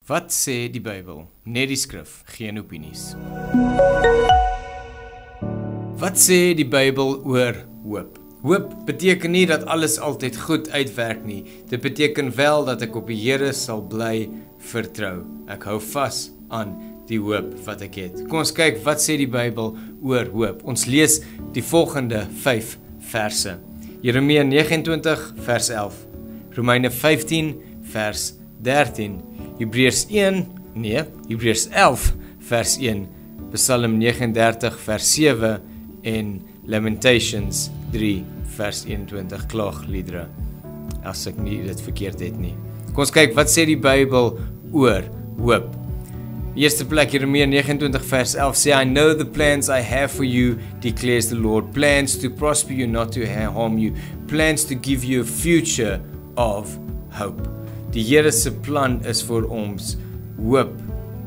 Wat sê die Bybel? Net die skrif, geen opinies. Wat sê die Bybel oor hoop? Hoop beteken nie dat alles altyd goed uitwerk nie. Dit beteken wel dat ek op die Here sal bly vertrou. Ek hou vas aan die hoop wat ek het. Kom ons kyk wat sê die Bybel oor hoop. Ons lees die volgende 5 verse. Jeremia 29 vers 11, Romeine 15 vers 13, Hebreërs 11 vers 1, Psalm 39 vers 7 en Lamentations 3 vers 21, klaagliedere, as ek nie dit verkeerd het nie. Kom ons kyk wat sê die Bybel oor hoop. Eerste plek, Jeremia 29 vers 11 sê, I know the plans I have for you, declares the Lord, plans to prosper you, not to harm you, plans to give you a future of hope. Die Here se plan is vir ons hoop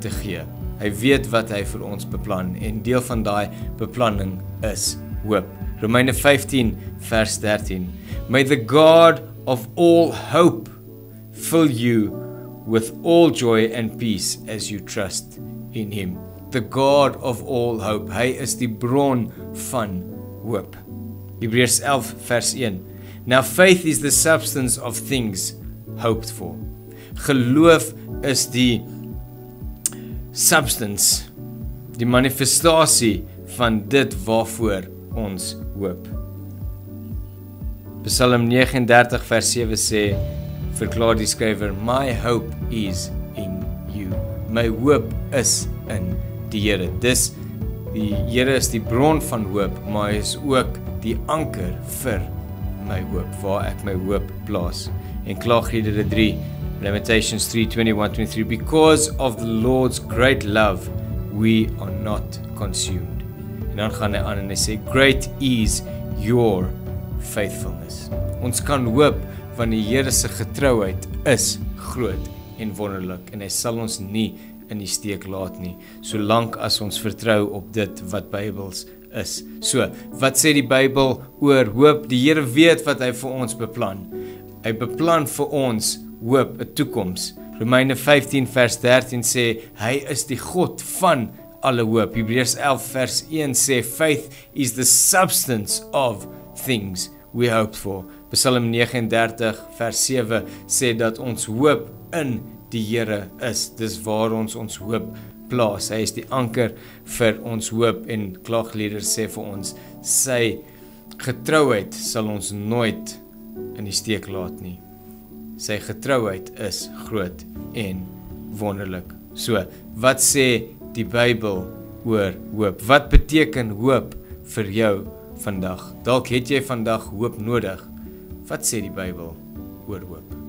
te gee. Hy weet wat hy vir ons beplan en deel van daai beplanning is hoop. Romeine 15 vers 13. May the God of all hope fill you with all joy and peace as you trust in him. The God of all hope. Hy is die bron van hoop. Hebreërs 11 vers 1. Now faith is the substance of things hoped for. Geloof is die substance, die manifestasie van dit waarvoor ons hoop. Psalm 39 vers 7 sê, verklaar die skrywer, my hope is in you. My hoop is in die Here. Dis die Here is die bron van hoop, maar hy is ook die anker vir my hoop, waar ek my hoop plaas. En klaagliedere 3, Lamentations 3:21-23, because of the Lord's great love, we are not consumed. En dan gaan hy aan en hy sê, great is your faithfulness. Ons kan hoop, want die Here se getrouheid is groot en wonderlik, en hy sal ons nie in die steek laat nie, solank as ons vertrou op dit wat Bybels is. So, wat sê die Bybel oor hoop? Die Here weet wat hy vir ons beplan. Hy beplan vir ons hoop, 'n toekoms. Romeine 15 vers 13 sê, hy is die God van alle hoop. Hebreërs 11 vers 1 sê, faith is the substance of things we hoped for. Psalm 39 vers 7 sê dat ons hoop in die Here is. Dis waar ons hoop plaas. Hy is die anker vir ons hoop, en klaagliedere sê vir ons, sy getrouheid sal ons nooit in die steek laat nie. Sy getrouheid is groot en wonderlik. So, wat sê die Bybel oor hoop? Wat beteken hoop vir jou vandag? Dalk het jy vandag hoop nodig. Wat sê die Bybel oor hoop?